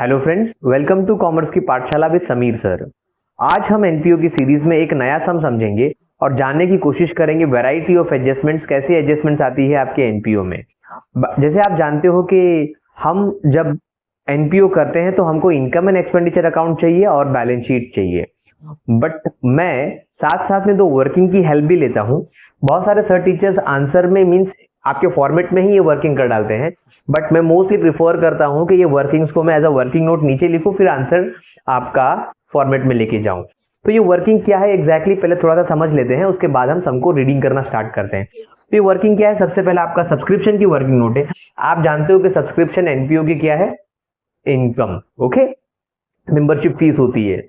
Hello friends, welcome to commerce की पाठशाला with Sameer sir. आज हम एनपीओ की सीरीज में एक नया सम समझेंगे और जानने की कोशिश करेंगे वैरायटी ऑफ एडजस्टमेंट्स, कैसे एडजस्टमेंट्स आती है आपके एनपीओ में। जैसे आप जानते हो कि हम जब एनपीओ करते हैं तो हमको इनकम एंड एक्सपेंडिचर अकाउंट चाहिए और बैलेंस शीट चाहिए, बट मैं साथ साथ में दो वर्किंग की हेल्प भी लेता हूँ। बहुत सारे सर टीचर्स आंसर में मीन्स आपके फॉर्मेट में ही ये वर्किंग कर डालते हैं, बट मैं मोस्टली प्रिफर करता हूं कि ये वर्किंग्स को मैं एज अ वर्किंग नोट नीचे लिखूं, फिर आंसर आपका फॉर्मेट में लेके जाऊं। तो ये वर्किंग क्या है एग्जैक्टली पहले थोड़ा सा समझ लेते हैं, उसके बाद हम सबको रीडिंग करना स्टार्ट करते हैं। तो ये वर्किंग क्या है, सबसे पहले आपका सब्सक्रिप्शन की वर्किंग नोट है। आप जानते हो कि सब्सक्रिप्शन एनपीओ की क्या है, इनकम। ओके, मेंबरशिप फीस होती है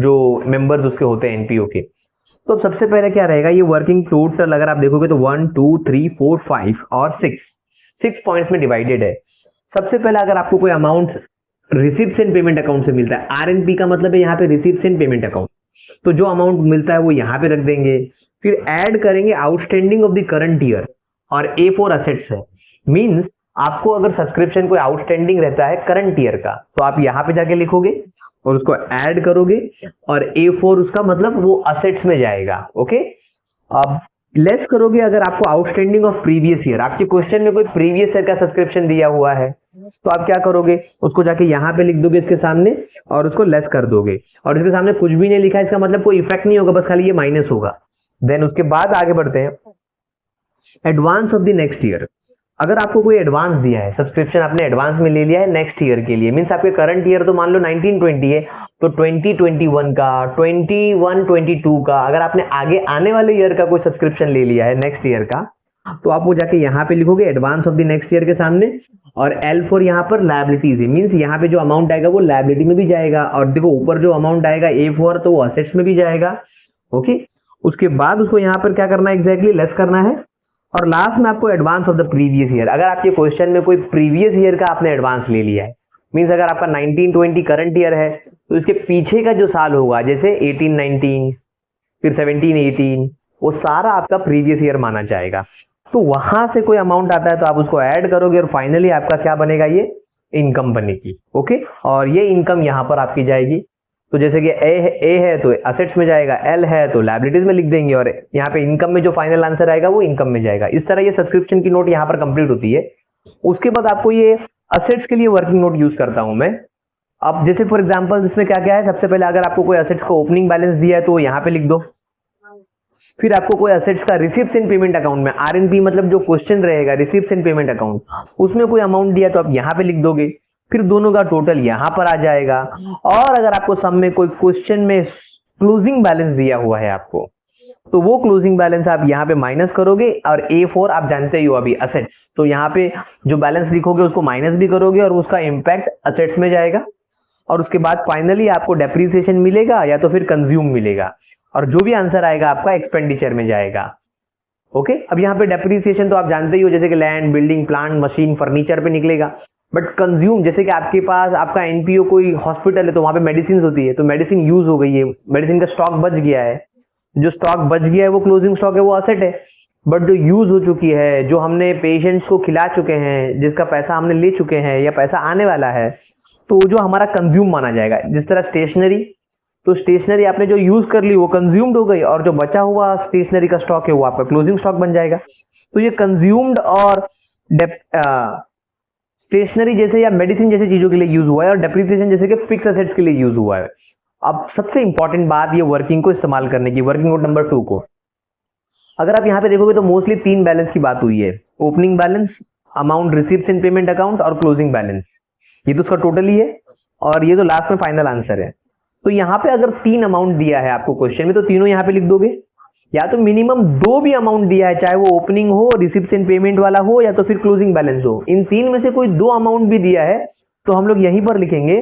जो मेंबर्स उसके होते हैं एनपीओ के। तो अब सबसे पहले क्या रहेगा, ये वर्किंग टोटल अगर आप देखोगे तो 1 2 3 4 5 और 6 पॉइंट्स में डिवाइडेड है। सबसे पहले अगर आपको कोई amount receipts and payment account से मिलता है, आरएनपी का मतलब है यहाँ पे रिसिप्ट्स एंड पेमेंट अकाउंट, तो जो अमाउंट मिलता है वो यहाँ पे रख देंगे। फिर ऐड करेंगे outstanding of the current year और A4 असेट्स है। मीन्स आपको अगर सब्सक्रिप्शन कोई आउटस्टैंडिंग रहता है करंट ईयर का, तो आप यहाँ पे जाके लिखोगे और उसको ऐड करोगे और A4 उसका मतलब वो असेट्स में जाएगा। ओके, अब लेस करोगे अगर आपको आउटस्टैंडिंग ऑफ प्रीवियस ईयर, आपके क्वेश्चन में कोई प्रीवियस ईयर का सब्सक्रिप्शन दिया हुआ है तो आप क्या करोगे, उसको जाके यहाँ पे लिख दोगे इसके सामने और उसको लेस कर दोगे। और इसके सामने कुछ भी नहीं लिखा है, इसका मतलब कोई इफेक्ट नहीं होगा, बस खाली ये माइनस होगा। देन उसके बाद आगे बढ़ते हैं, advance of the next year. अगर आपको कोई एडवांस दिया है, सब्सक्रिप्शन आपने एडवांस में ले लिया है नेक्स्ट ईयर के लिए, मींस आपके करंट ईयर तो मान लो 1920 है, तो 2021 का, 21-22 का, अगर आपने आगे आने वाले ईयर का कोई सब्सक्रिप्शन ले लिया है नेक्स्ट ईयर का, तो आप वो जाके यहाँ पे लिखोगे advance of the next year के सामने, और L4 यहाँ पर लायबिलिटीज है। मींस यहाँ पे जो अमाउंट आएगा वो लायबिलिटी में भी जाएगा, और देखो ऊपर जो अमाउंट आएगा A4 तो वो असेट्स में भी जाएगा। ओके, उसके बाद उसको यहाँ पर क्या करना है, एग्जैक्टली लेस करना है। और लास्ट में आपको advance of the previous year, अगर आपके क्वेश्चन में कोई प्रीवियस ईयर का आपने एडवांस ले लिया है, मींस अगर आपका 1920 करंट ईयर है तो इसके पीछे का जो साल होगा, जैसे 18-19 फिर 17-18, वो सारा आपका प्रीवियस ईयर माना जाएगा। तो वहां से कोई अमाउंट आता है तो आप उसको ऐड करोगे और फाइनली आपका क्या बनेगा, ये इनकम बनेगी। ओके, और ये इनकम यहां पर आपकी जाएगी। तो जैसे कि ए है तो असेट्स में जाएगा, एल है तो लायबिलिटीज में लिख देंगे, और यहाँ पे इनकम में जो फाइनल आंसर आएगा वो इनकम में जाएगा। इस तरह ये सब्सक्रिप्शन की नोट यहाँ पर कंप्लीट होती है। उसके बाद आपको ये असेट्स के लिए वर्किंग नोट यूज करता हूं मैं। अब जैसे फॉर एग्जांपल इसमें क्या क्या है, सबसे पहले अगर आपको कोई असेट्स का ओपनिंग बैलेंस दिया है तो यहाँ पे लिख दो। फिर आपको कोई असेट्स का रिसिप्ट्स एंड पेमेंट अकाउंट में, आरएनपी मतलब जो क्वेश्चन रहेगा रिसिप्ट्स एंड पेमेंट अकाउंट, उसमें कोई अमाउंट दिया तो आप यहाँ पे लिख दोगे। फिर दोनों का टोटल यहां पर आ जाएगा। और अगर आपको सम में कोई क्वेश्चन में क्लोजिंग बैलेंस दिया हुआ है आपको, तो वो क्लोजिंग बैलेंस आप यहाँ पे माइनस करोगे, और A4 आप जानते ही हो अभी असेट्स, तो यहाँ पे जो बैलेंस लिखोगे उसको माइनस भी करोगे और उसका इंपैक्ट असेट्स में जाएगा। और उसके बाद फाइनली आपको डेप्रिसिएशन मिलेगा या तो फिर कंज्यूम मिलेगा, और जो भी आंसर आएगा आपका एक्सपेंडिचर में जाएगा। ओके, अब यहाँ पे डेप्रिसिएशन तो आप जानते ही हो, जैसे कि land, building, plant, machine, furniture पे निकलेगा। बट कंज्यूम, जैसे कि आपके पास आपका एनपीओ कोई हॉस्पिटल है तो वहां पे मेडिसिन होती है, तो मेडिसिन यूज हो गई है, मेडिसिन का स्टॉक बच गया है, जो स्टॉक बच गया है वो क्लोजिंग स्टॉक है, वो असेट है। बट जो यूज हो चुकी है, जो हमने पेशेंट्स को खिला चुके हैं, जिसका पैसा हमने ले चुके हैं या पैसा आने वाला है, तो जो हमारा कंज्यूम माना जाएगा। जिस तरह स्टेशनरी, तो स्टेशनरी आपने जो यूज कर ली वो कंज्यूम्ड हो गई, और जो बचा हुआ स्टेशनरी का स्टॉक है वो आपका क्लोजिंग स्टॉक बन जाएगा। तो ये कंज्यूम्ड और स्टेशनरी जैसे या मेडिसिन जैसी चीजों के लिए यूज हुआ है, और डेप्रिसिएशन जैसे कि फिक्स एसेट्स के लिए यूज हुआ है। अब सबसे इंपॉर्टेंट बात ये वर्किंग को इस्तेमाल करने की, वर्किंग नोट नंबर 2 को अगर आप यहाँ पे देखोगे तो मोस्टली 3 बैलेंस की बात हुई है, opening balance, amount receipts and payment account और क्लोजिंग बैलेंस। ये तो उसका टोटल ही है, और ये तो लास्ट में फाइनल आंसर है। तो यहाँ पे अगर 3 अमाउंट दिया है आपको क्वेश्चन में, तो तीनों यहाँ पे लिख दोगे, या तो मिनिमम 2 भी अमाउंट दिया है, चाहे वो ओपनिंग हो, रिसिप्ट्स एंड पेमेंट वाला हो, या तो फिर क्लोजिंग बैलेंस हो। इन 3 में से कोई 2 अमाउंट भी दिया है तो हम लोग यहीं पर लिखेंगे।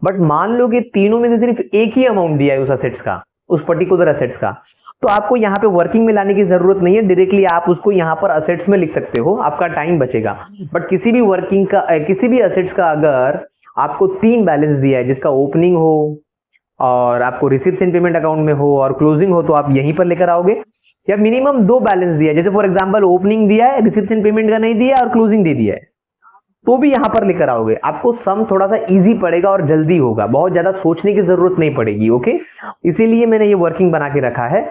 बट मान लो कि तीनों में से सिर्फ एक ही अमाउंट दिया है उस असेट्स का, उस पर्टिकुलर असेट्स का, तो आपको यहाँ पे वर्किंग में लाने की जरूरत नहीं है, डायरेक्टली आप उसको यहाँ पर असेट्स में लिख सकते हो, आपका टाइम बचेगा। बट किसी भी वर्किंग का, किसी भी असेट्स का अगर आपको 3 बैलेंस दिया है, जिसका ओपनिंग हो और आपको रिसिप्ट्स एंड पेमेंट अकाउंट में हो और क्लोजिंग हो, तो आप यहीं पर लेकर आओगे। या मिनिमम 2 बैलेंस दिया है, जैसे फॉर एग्जांपल ओपनिंग दिया है, रिसिप्शन पेमेंट का नहीं दिया और क्लोजिंग दे दिया है, तो भी यहां पर लेकर आओगे, आपको सम थोड़ा सा इजी पड़ेगा और जल्दी होगा, बहुत ज्यादा सोचने की जरूरत नहीं पड़ेगी। ओके, इसीलिए मैंने ये वर्किंग बना के रखा है,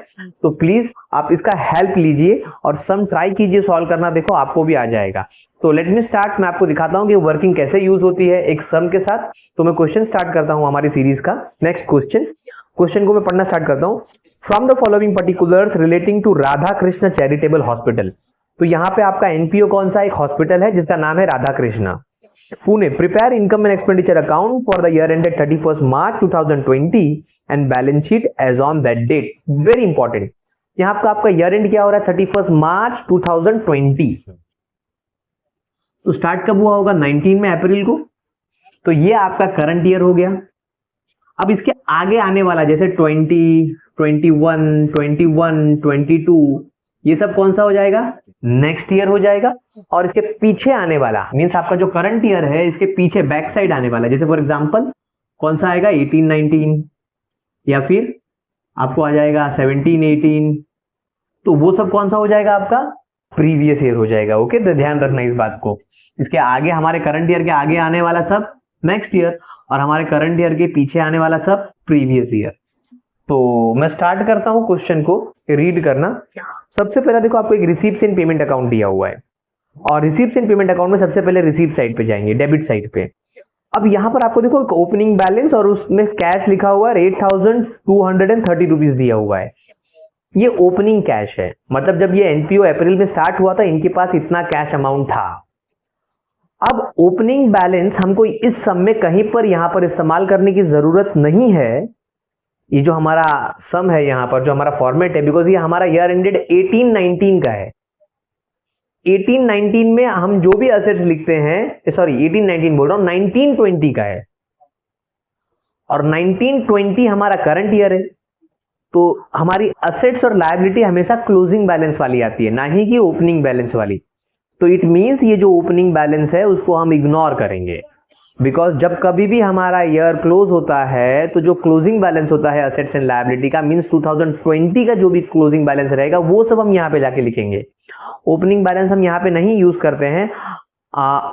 तो प्लीज आप इसका हेल्प लीजिए और सम ट्राई कीजिए सॉल्व करना, देखो आपको भी आ जाएगा। तो लेट मी स्टार्ट, मैं आपको दिखाता हूं कि वर्किंग कैसे यूज होती है एक सम के साथ। तो मैं क्वेश्चन स्टार्ट करता हूं हमारी सीरीज का। नेक्स्ट क्वेश्चन को मैं पढ़ना स्टार्ट करता हूं। From the following particulars relating to Radha Krishna charitable hospital. तो यहाँ पे आपका एनपीओ कौन सा, एक हॉस्पिटल है जिसका नाम है Radha Krishna Pune. Prepare income and expenditure account for the year ended 31 March 2020 and balance sheet as on that date. Very important, यहाँ पे आपका ईयर एंड क्या हो रहा है 31 मार्च 2020। तो स्टार्ट कब हुआ होगा 19 में अप्रैल को, तो ये आपका करंट ईयर हो गया। अब इसके आगे आने वाला जैसे 20, 21, 21, 22 ये सब कौन सा हो जाएगा, नेक्स्ट ईयर हो जाएगा। और इसके पीछे आने वाला मींस आपका जो करंट ईयर है इसके पीछे बैक साइड आने वाला, जैसे फॉर एग्जांपल कौन सा आएगा 18, 19 या फिर आपको आ जाएगा 17, 18, तो वो सब कौन सा हो जाएगा आपका प्रीवियस ईयर हो जाएगा। ओके, तो ध्यान रखना इस बात को। इसके आगे हमारे करंट ईयर के आगे आने वाला सब नेक्स्ट ईयर और हमारे करंट ईयर के पीछे आने वाला सब प्रीवियस ईयर। तो मैं स्टार्ट करता हूं क्वेश्चन को रीड करना। सबसे पहले देखो आपको एक रिसीप्ट एंड पेमेंट अकाउंट दिया हुआ है और रिसीप्ट एंड पेमेंट अकाउंट में सबसे पहले रिसीप्ट साइड पे जाएंगे, डेबिट साइड पे। अब यहां पर आपको देखो एक ओपनिंग बैलेंस और उसमें कैश लिखा हुआ है 8,230 रुपीज दिया हुआ है। ये ओपनिंग कैश है, मतलब जब ये एनपीओ अप्रैल में स्टार्ट हुआ था इनके पास इतना कैश अमाउंट था। अब ओपनिंग बैलेंस हमको इस सम में कहीं पर यहां पर इस्तेमाल करने की जरूरत नहीं है। ये जो हमारा सम है यहाँ पर जो हमारा फॉर्मेट है, बिकॉज ये हमारा ईयर एंडेड 18-19 का है। 18-19 में हम जो भी असेट्स लिखते हैं, सॉरी 18-19 बोल रहा हूं, 19-20 का है और 19-20 हमारा करंट ईयर है। तो हमारी असेट्स और लायबिलिटी हमेशा क्लोजिंग बैलेंस वाली आती है, ना ही कि ओपनिंग बैलेंस वाली। तो इट मींस ये जो ओपनिंग बैलेंस है उसको हम इग्नोर करेंगे, बिकॉज जब कभी भी हमारा ईयर क्लोज होता है तो जो क्लोजिंग बैलेंस होता है असेट्स एंड लायबिलिटी का मींस 2020 का जो भी क्लोजिंग बैलेंस रहेगा वो सब हम यहाँ पे जाके लिखेंगे। ओपनिंग बैलेंस हम यहाँ पे नहीं यूज करते हैं।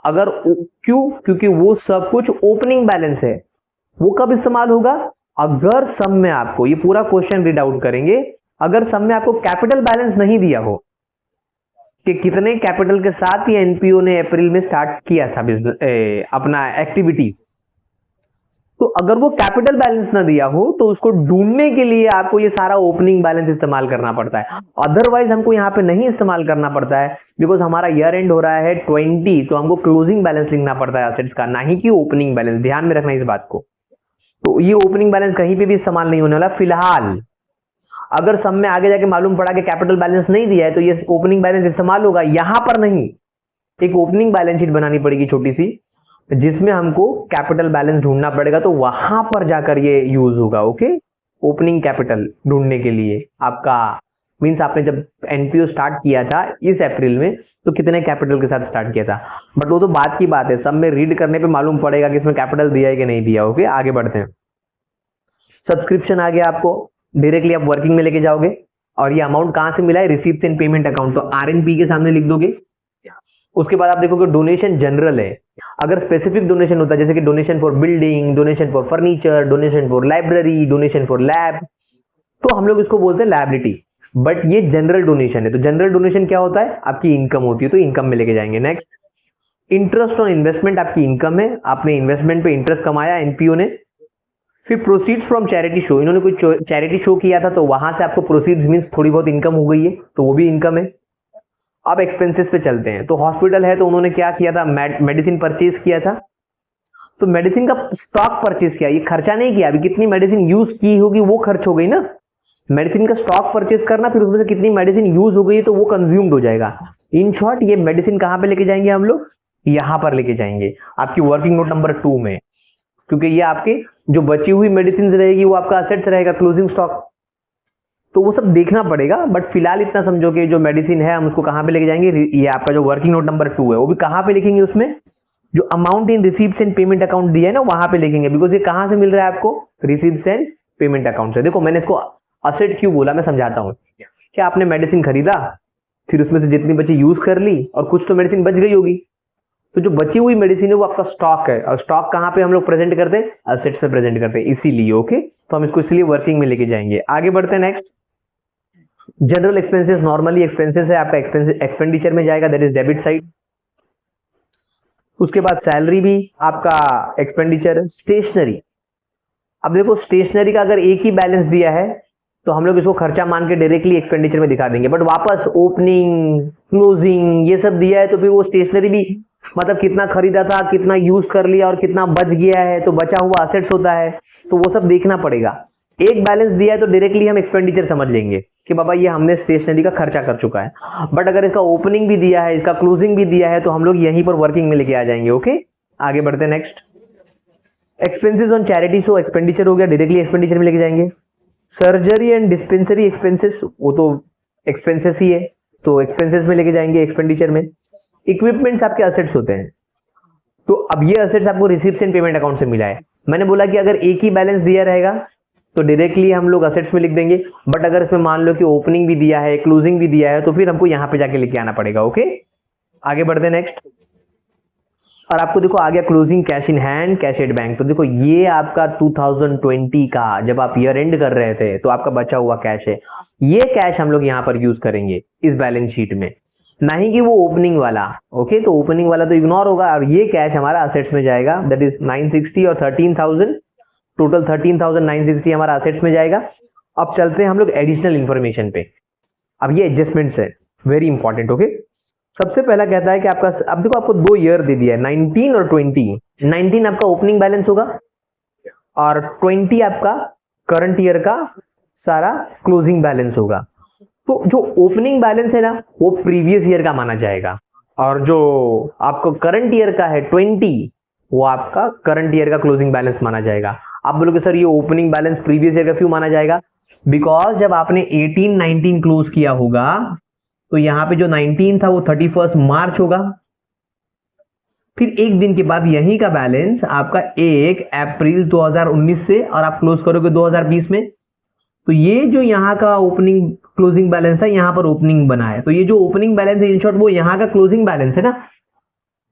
अगर क्यों, क्योंकि वो सब कुछ ओपनिंग बैलेंस है। वो कब इस्तेमाल होगा, अगर सम में आपको, ये पूरा क्वेश्चन रीड आउट करेंगे, अगर सम में आपको कैपिटल बैलेंस नहीं दिया हो कि कितने कैपिटल के साथ ये एनपीओ ने अप्रैल में स्टार्ट किया था बिजनेस अपना एक्टिविटीज, तो अगर वो कैपिटल बैलेंस ना दिया हो तो उसको ढूंढने के लिए आपको ये सारा ओपनिंग बैलेंस इस्तेमाल करना पड़ता है। अदरवाइज हमको यहाँ पे नहीं इस्तेमाल करना पड़ता है, बिकॉज हमारा ईयर एंड हो रहा है 20, तो हमको क्लोजिंग बैलेंस लिखना पड़ता है असेट्स का, ना ही कि ओपनिंग बैलेंस। ध्यान में रखना इस बात को। तो ये ओपनिंग बैलेंस कहीं पे भी इस्तेमाल नहीं होने वाला फिलहाल। अगर सम में आगे जाके मालूम पड़ा कि कैपिटल बैलेंस नहीं दिया है तो ये ओपनिंग बैलेंस इस्तेमाल होगा, यहां पर नहीं। एक ओपनिंग बैलेंस शीट बनानी पड़ेगी छोटी सी, जिसमें हमको कैपिटल बैलेंस ढूंढना पड़ेगा, तो वहां पर जाकर ये यूज होगा। ओके, ओपनिंग कैपिटल ढूंढने के लिए आपका मींस आपने जब एनपीओ स्टार्ट किया था इस अप्रैल में तो कितने कैपिटल के साथ स्टार्ट किया था, बट वो तो बात की बात है, सब में रीड करने पे मालूम पड़ेगा कि इसमें कैपिटल दिया है कि नहीं दिया। ओके, आगे बढ़ते हैं। सब्सक्रिप्शन आ गया, आपको डायरेक्टली आप वर्किंग में लेके जाओगे और ये अमाउंट कहां से मिला है, रिसीप्ट एंड पेमेंट अकाउंट, तो आरएनपी के सामने लिख दोगे। उसके बाद आप देखोगे डोनेशन जनरल है। अगर स्पेसिफिक डोनेशन होता है जैसे कि donation for building, donation for furniture, donation for library, donation for lab, तो हम लोग इसको बोलते हैं लायबिलिटी। बट ये जनरल डोनेशन है, तो जनरल डोनेशन क्या होता है, आपकी इनकम होती है, तो इनकम में लेके जाएंगे। नेक्स्ट, इंटरेस्ट ऑन इन्वेस्टमेंट आपकी इनकम है, आपने इन्वेस्टमेंट पे इंटरेस्ट कमाया एनपीओ ने। फिर प्रोसीड्स फ्रॉम चैरिटी शो, इन्होंने कोई चैरिटी शो किया था तो वहां से आपको प्रोसीड्स मींस थोड़ी बहुत इनकम हो गई है, तो वो भी इनकम है। अब एक्सपेंसेस पे चलते हैं, तो हॉस्पिटल है तो उन्होंने क्या किया था, मेडिसिन परचेज किया था, तो मेडिसिन का स्टॉक परचेज किया, ये खर्चा नहीं किया। अभी कितनी मेडिसिन यूज की होगी वो खर्च हो गई ना, मेडिसिन का स्टॉक परचेज करना, फिर उसमें से कितनी मेडिसिन यूज हो गई तो वो कंज्यूम्ड हो जाएगा। इन शॉर्ट ये मेडिसिन कहां पे लेके जाएंगे हम लोग, यहां पर लेके जाएंगे आपकी वर्किंग नोट नंबर 2 में, क्योंकि ये आपके जो बची हुई मेडिसिन रहेगी वो आपका असेट्स रहेगा, क्लोजिंग स्टॉक, तो वो सब देखना पड़ेगा। बट फिलहाल इतना समझो कि जो मेडिसिन है हम उसको कहां पे लेके जाएंगे, ये आपका जो वर्किंग नोट नंबर 2 है वो भी कहां पे लिखेंगे, उसमें जो amount in receipts and payment account दिया है ना वहां पे लिखेंगे, बिकॉज ये कहां से मिल रहा है आपको, रिसीप्ट्स एंड पेमेंट अकाउंट से। देखो मैंने इसको असेट क्यों बोला मैं समझाता हूं। क्या आपने मेडिसिन खरीदा, फिर उसमें से जितनी बची यूज कर ली और कुछ तो मेडिसिन बच गई होगी, तो जो बची हुई मेडिसिन है वो आपका स्टॉक है, और स्टॉक कहाँ पे हम लोग प्रेजेंट करते हैं, एसेट्स में प्रेजेंट करते हैं, इसीलिए ओके। तो हम इसको इसलिए वर्किंग में लेके जाएंगे। आगे बढ़ते हैं next. General expenses, normally expenses है आपका एक्सपेंडिचर में जाएगा, दैट इज डेबिट साइड। उसके बाद सैलरी भी आपका एक्सपेंडिचर। स्टेशनरी, अब देखो स्टेशनरी का अगर एक ही बैलेंस दिया है तो हम लोग इसको खर्चा मान के डायरेक्टली एक्सपेंडिचर में दिखा देंगे, बट वापस ओपनिंग क्लोजिंग ये सब दिया है तो फिर वो स्टेशनरी भी मतलब कितना खरीदा था, कितना यूज कर लिया और कितना बच गया है, तो बचा हुआ असेट्स होता है, तो वो सब देखना पड़ेगा। एक बैलेंस दिया है तो डायरेक्टली हम एक्सपेंडिचर समझ लेंगे कि बाबा ये हमने स्टेशनरी का खर्चा कर चुका है, बट अगर इसका ओपनिंग भी दिया है, इसका क्लोजिंग भी दिया है, तो हम लोग यहीं पर वर्किंग में लेके आ जाएंगे ओके। आगे बढ़ते हैं next. Expenses on charity, so expenditure हो गया, डायरेक्टली एक्सपेंडिचर में लेके जाएंगे। सर्जरी एंड डिस्पेंसरी एक्सपेंसेस, वो तो एक्सपेंसेस ही है, तो एक्सपेंसेस में लेके जाएंगे एक्सपेंडिचर में। इक्विपमेंट्स आपके असेट्स होते हैं, तो अब ये असेट्स आपको रिसीप्ट्स एंड पेमेंट अकाउंट से मिला है। मैंने बोला कि अगर एक ही बैलेंस दिया रहेगा तो डायरेक्टली हम लोग असेट्स में लिख देंगे, बट अगर इसमें मान लो कि ओपनिंग भी दिया है, क्लोजिंग भी दिया है, तो फिर हमको यहाँ पे जाके लेके आना पड़ेगा ओके। आगे बढ़ते हैं नेक्स्ट। और आपको देखो आ गया closing cash in hand, cash at bank. तो देखो ये आपका 2020 का जब आप ईयर एंड कर रहे थे तो आपका बचा हुआ कैश है, ये कैश हम लोग यहाँ पर यूज करेंगे इस बैलेंस शीट में, नहीं कि वो ओपनिंग वाला ओके। तो ओपनिंग वाला तो इग्नोर होगा और ये कैश हमारा असेट्स में जाएगा, दैट इज 960 और 13,000, टोटल 13,960 हमारा असेट्स में जाएगा। अब चलते हैं हम लोग एडिशनल इंफॉर्मेशन पे। अब ये एडजस्टमेंट्स है, वेरी इंपॉर्टेंट ओके। सबसे पहला कहता है कि आपका, अब देखो आपको 2 ईयर दे दिया है 19 और 20। 19 आपका ओपनिंग बैलेंस होगा और 20 आपका करंट ईयर का सारा क्लोजिंग बैलेंस होगा। तो जो ओपनिंग बैलेंस है ना वो प्रीवियस ईयर का माना जाएगा, और जो आपको करंट ईयर का है 20 वो आपका करंट ईयर का क्लोजिंग बैलेंस माना जाएगा। आप बोलोगे सर ये ओपनिंग बैलेंस प्रीवियस ईयर का क्यों माना जाएगा? बिकॉज जब आपने 18-19 क्लोज किया होगा तो यहां पे जो 19 था वो 31 मार्च होगा, फिर एक दिन के बाद यहीं का बैलेंस आपका 1 अप्रैल 2019 से, और आप क्लोज करोगे 2020 में। तो ये जो यहाँ का ओपनिंग क्लोजिंग बैलेंस है यहाँ पर ओपनिंग बना है, तो ये जो ओपनिंग बैलेंस है इन शॉर्ट वो यहाँ का क्लोजिंग बैलेंस है ना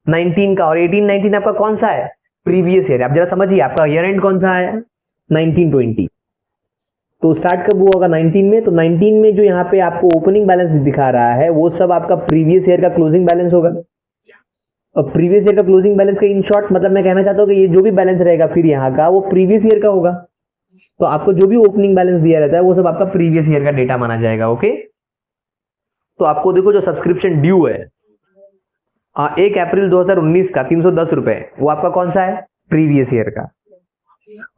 19 का, और 18-19 आपका कौन सा है? Previous year. आप जरा समझिए आपका ईयर एंड कौन सा है? 19-20। तो स्टार्ट कब हुआ होगा? 19 में। तो 19 में जो यहाँ पे आपको ओपनिंग बैलेंस दिखा रहा है वो सब आपका प्रीवियस ईयर का क्लोजिंग बैलेंस होगा। और प्रीवियस ईयर का क्लोजिंग बैलेंस का इन शॉर्ट मतलब मैं कहना चाहता हूँ कि ये जो भी बैलेंस रहेगा फिर यहाँ का वो प्रीवियस ईयर का होगा। तो आपको जो भी ओपनिंग बैलेंस दिया रहता है वो सब आपका प्रीवियस ईयर का डेटा माना जाएगा ओके। तो आपको देखो जो सब्सक्रिप्शन ड्यू है 1 अप्रैल 2019 का 310 रुपए, वो आपका कौन सा है? प्रीवियस ईयर का।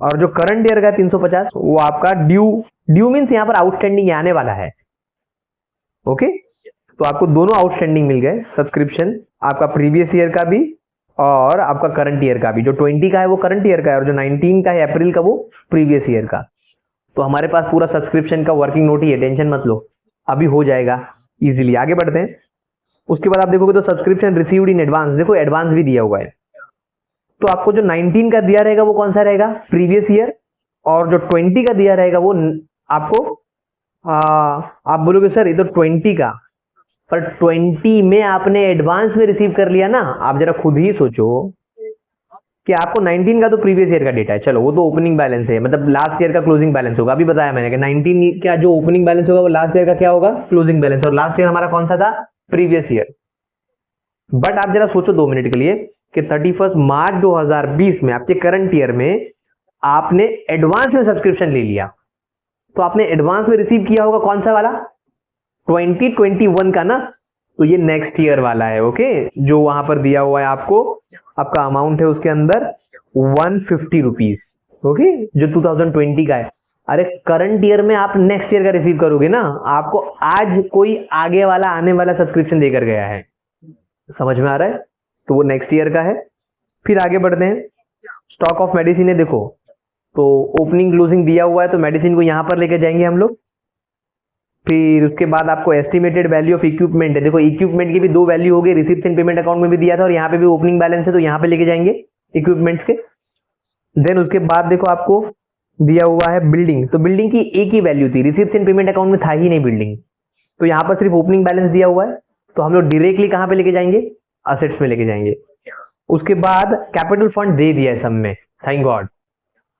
और जो करंट ईयर का 350 वो आपका ड्यू मीन्स यहाँ पर आउटस्टैंडिंग आने वाला है ओके। तो आपको दोनों आउटस्टैंडिंग मिल गए, सब्सक्रिप्शन आपका प्रीवियस ईयर का भी और आपका करंट ईयर का भी। जो 20 का है वो करंट ईयर का है और जो 19 का है अप्रैल का वो प्रीवियस ईयर का। तो हमारे पास पूरा सब्सक्रिप्शन का वर्किंग नोट ही है, टेंशन मत लो, अभी हो जाएगा इजीली। आगे बढ़ते हैं। उसके बाद आप देखोगे तो सब्सक्रिप्शन रिसीव्ड इन एडवांस, देखो एडवांस भी दिया हुआ है। तो आपको जो 19 का दिया रहेगा वो कौन सा रहेगा? Previous year. और जो 20 का दिया रहेगा वो आपको आप बोलोगे सर ये तो 20 का, पर 20 में आपने एडवांस में रिसीव कर लिया ना। आप जरा खुद ही सोचो कि आपको 19 का तो प्रीवियस ईयर का डेटा है, चलो वो तो ओपनिंग बैलेंस है, मतलब लास्ट ईयर का क्लोजिंग बैलेंस होगा। अभी बताया मैंने कि 19 का जो ओपनिंग बैलेंस होगा वो लास्ट ईयर का क्या होगा? Closing balance. और लास्ट ईयर हमारा कौन सा था? Previous year. बट आप जरा सोचो 2 मिनट के लिए कि 31 मार्च 2020 में आपके करंट ईयर में आपने एडवांस में सब्सक्रिप्शन ले लिया, तो आपने एडवांस में रिसीव किया होगा कौन सा वाला? 2021 का ना। तो ये नेक्स्ट ईयर वाला है ओके। जो वहां पर दिया हुआ है आपको, आपका अमाउंट है उसके अंदर 150 रुपीज ओके, जो 2020 का है। अरे करंट ईयर में आप नेक्स्ट ईयर का रिसीव करोगे ना, आपको आज कोई आगे वाला आने वाला सब्सक्रिप्शन देकर गया है, समझ में आ रहा है? तो वो नेक्स्ट ईयर का है। फिर आगे बढ़ते हैं। स्टॉक ऑफ मेडिसिन है, देखो तो ओपनिंग क्लोजिंग दिया हुआ है तो मेडिसिन को यहां पर लेके जाएंगे हम लोग। फिर उसके बाद आपको एस्टिमेटेड वैल्यू ऑफ इक्विपमेंट है, देखो इक्विपमेंट की भी 2 वैल्यू हो गई, रिसीप्ट एंड पेमेंट अकाउंट में भी दिया था और यहाँ पे भी ओपनिंग बैलेंस है तो यहाँ पे लेके जाएंगे इक्विपमेंट्स के। देन उसके बाद देखो आपको दिया हुआ है बिल्डिंग, तो बिल्डिंग की एक ही वैल्यू थी, रिसीप्ट एंड पेमेंट अकाउंट में था ही नहीं बिल्डिंग, तो यहाँ पर सिर्फ ओपनिंग बैलेंस दिया हुआ है तो हम लोग डायरेक्टली कहाँ पे लेके जाएंगे? असेट्स में लेके जाएंगे। उसके बाद कैपिटल फंड दे दिया है सब में, थैंक गॉड।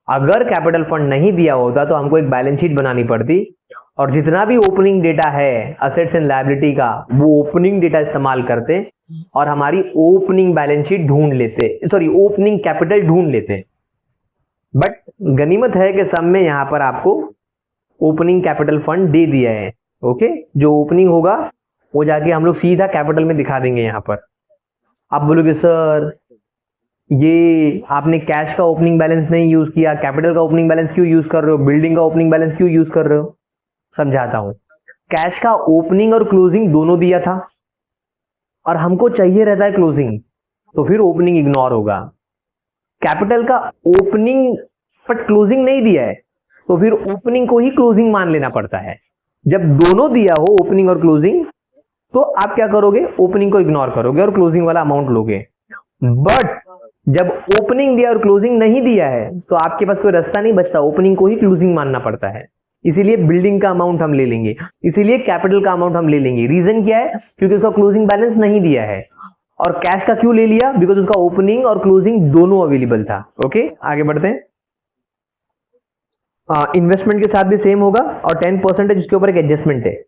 अगर कैपिटल फंड नहीं दिया होता तो हमको एक बैलेंस शीट बनानी पड़ती और जितना भी ओपनिंग डेटा है असेट्स एंड लायबिलिटी का वो ओपनिंग डेटा इस्तेमाल करते और हमारी ओपनिंग बैलेंस शीट ढूंढ लेते, सॉरी ओपनिंग कैपिटल ढूंढ लेते। बट गनीमत है कि सब में यहां पर आपको ओपनिंग कैपिटल फंड दे दिया है। ओके, जो ओपनिंग होगा वो जाके हम लोग सीधा कैपिटल में दिखा देंगे। यहां पर आप बोलोगे सर ये आपने कैश का ओपनिंग बैलेंस नहीं यूज किया, कैपिटल का ओपनिंग बैलेंस क्यों यूज कर रहे हो, बिल्डिंग का ओपनिंग बैलेंस क्यों यूज कर रहे हो? समझाता हूं। कैश का ओपनिंग और क्लोजिंग दोनों दिया था और हमको चाहिए रहता है क्लोजिंग, तो फिर ओपनिंग इग्नोर होगा। कैपिटल का ओपनिंग बट क्लोजिंग नहीं दिया है तो फिर ओपनिंग को ही क्लोजिंग मान लेना पड़ता है। जब दोनों दिया हो ओपनिंग और क्लोजिंग तो आप क्या करोगे, ओपनिंग को इग्नोर करोगे और क्लोजिंग वाला अमाउंट लोगे। बट जब ओपनिंग दिया और क्लोजिंग नहीं दिया है तो आपके पास कोई रास्ता नहीं बचता, ओपनिंग को ही क्लोजिंग मानना पड़ता है। इसीलिए बिल्डिंग का अमाउंट हम ले लेंगे, इसीलिए कैपिटल का अमाउंट हम ले लेंगे। रीजन क्या है, क्योंकि उसका क्लोजिंग बैलेंस नहीं दिया है। और कैश का क्यों ले लिया, बिकॉज उसका ओपनिंग और क्लोजिंग दोनों अवेलेबल था। ओके, आगे बढ़ते हैं। इन्वेस्टमेंट के साथ भी सेम होगा और 10% उसके ऊपर एक एडजस्टमेंट है।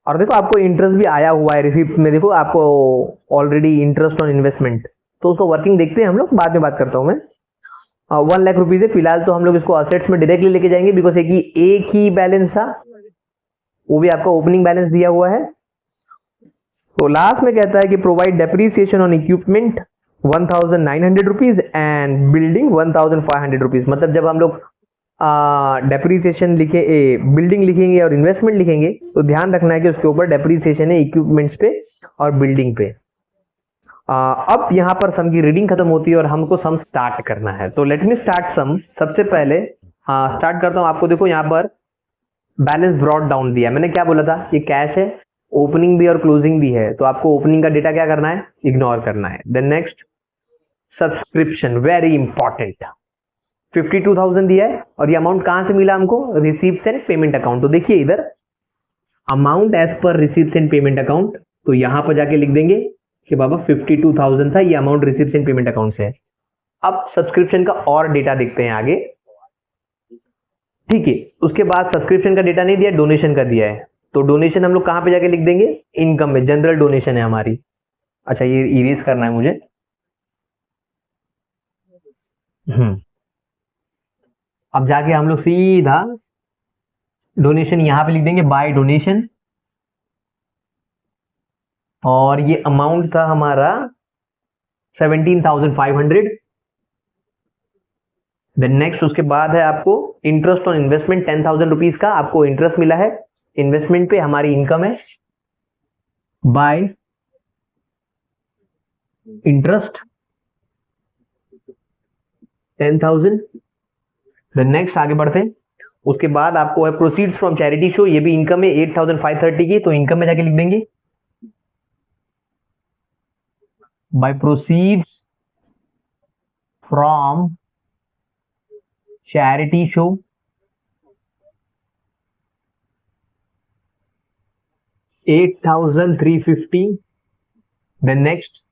और देखो आपको इंटरेस्ट भी आया हुआ है रिसिप्ट में, देखो आपको ऑलरेडी इंटरेस्ट ऑन इन्वेस्टमेंट, तो उसको वर्किंग देखते हैं हम लोग, बाद में बात करता हूं मैं। 1 लाख रुपीज है, फिलहाल तो हम लोग इसको असेट्स में डायरेक्टली लेके जाएंगे बिकॉज एक ही बैलेंस था, वो भी आपका ओपनिंग बैलेंस दिया हुआ है। तो लास्ट में कहता है कि provide depreciation on equipment 1900 rupees and building 1500 rupees. मतलब जब हम लोग डेप्रीसिएशन लिखे, बिल्डिंग लिखेंगे और इन्वेस्टमेंट लिखेंगे तो ध्यान रखना है कि उसके ऊपर डेप्रीसिएशन है इक्विपमेंट्स पे और बिल्डिंग पे। अब यहाँ पर सम की रीडिंग खत्म होती है और हमको सम स्टार्ट करना है। तो लेट मी स्टार्ट सम। सबसे पहले स्टार्ट करता हूँ। आपको देखो यहाँ पर बैलेंस ब्रॉट डाउन दिया, मैंने क्या बोला था, ये कैश है, ओपनिंग भी और क्लोजिंग भी है, तो आपको ओपनिंग का डेटा क्या करना है, इग्नोर करना है। Then next subscription, very important, 52,000 दिया है और ये अमाउंट कहां से मिला हमको, रिसीप्ट्स एंड पेमेंट अकाउंट। तो देखिए इधर amount as per receipts and payment account, तो यहां पर जाके लिख देंगे कि बाबा 52,000 था, ये amount receipts and payment account से है। अब सब्सक्रिप्शन का और डेटा देखते हैं आगे, ठीक है। उसके बाद सब्सक्रिप्शन का डेटा नहीं दिया, डोनेशन का दिया है, तो डोनेशन हम लोग कहां पे जाके लिख देंगे, इनकम में, जनरल डोनेशन है हमारी। अच्छा ये इरेज करना है मुझे। अब जाके हम लोग सीधा डोनेशन यहां पे लिख देंगे, बाय डोनेशन, और ये अमाउंट था हमारा 17,500। देन नेक्स्ट उसके बाद है आपको इंटरेस्ट ऑन इन्वेस्टमेंट 10,000 रुपीज का आपको इंटरेस्ट मिला है इन्वेस्टमेंट पे, हमारी इनकम है बाय इंटरेस्ट 10,000। देन नेक्स्ट आगे बढ़ते हैं। उसके बाद आपको है प्रोसीड्स फ्रॉम चैरिटी शो, ये भी इनकम है 8,530 की, तो इनकम में जाके लिख देंगे by proceeds from charity show 8,350। Then next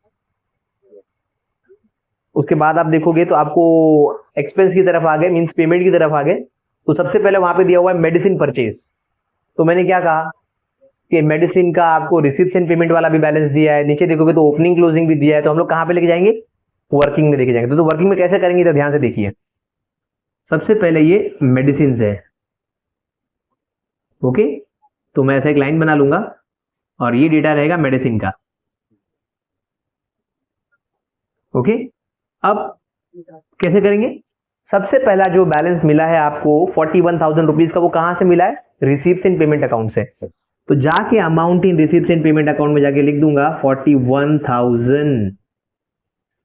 उसके बाद आप देखोगे तो आपको एक्सपेंस की तरफ आ गए, मींस पेमेंट की तरफ आ गए। तो सबसे पहले वहां पे दिया हुआ है मेडिसिन परचेज, तो मैंने क्या कहा कि मेडिसिन का आपको रिसिप्ट एंड पेमेंट वाला भी बैलेंस दिया है, नीचे देखोगे तो ओपनिंग क्लोजिंग भी दिया है, तो हम लोग कहां पे लेके जाएंगे, वर्किंग में लेके जाएंगे। तो वर्किंग में कैसे करेंगे, तो ध्यान से देखिए। सबसे पहले ये मेडिसिन है, ओके, तो मैं ऐसा एक लाइन बना लूंगा और ये डेटा रहेगा मेडिसिन का, ओके। अब कैसे करेंगे, सबसे पहला जो बैलेंस मिला है आपको 41,000 रुपीज का, वो कहां से मिला है, रिसीप्ट्स एंड पेमेंट अकाउंट से। तो जाके amount in receipts and payment account में जाके लिख दूंगा 41,000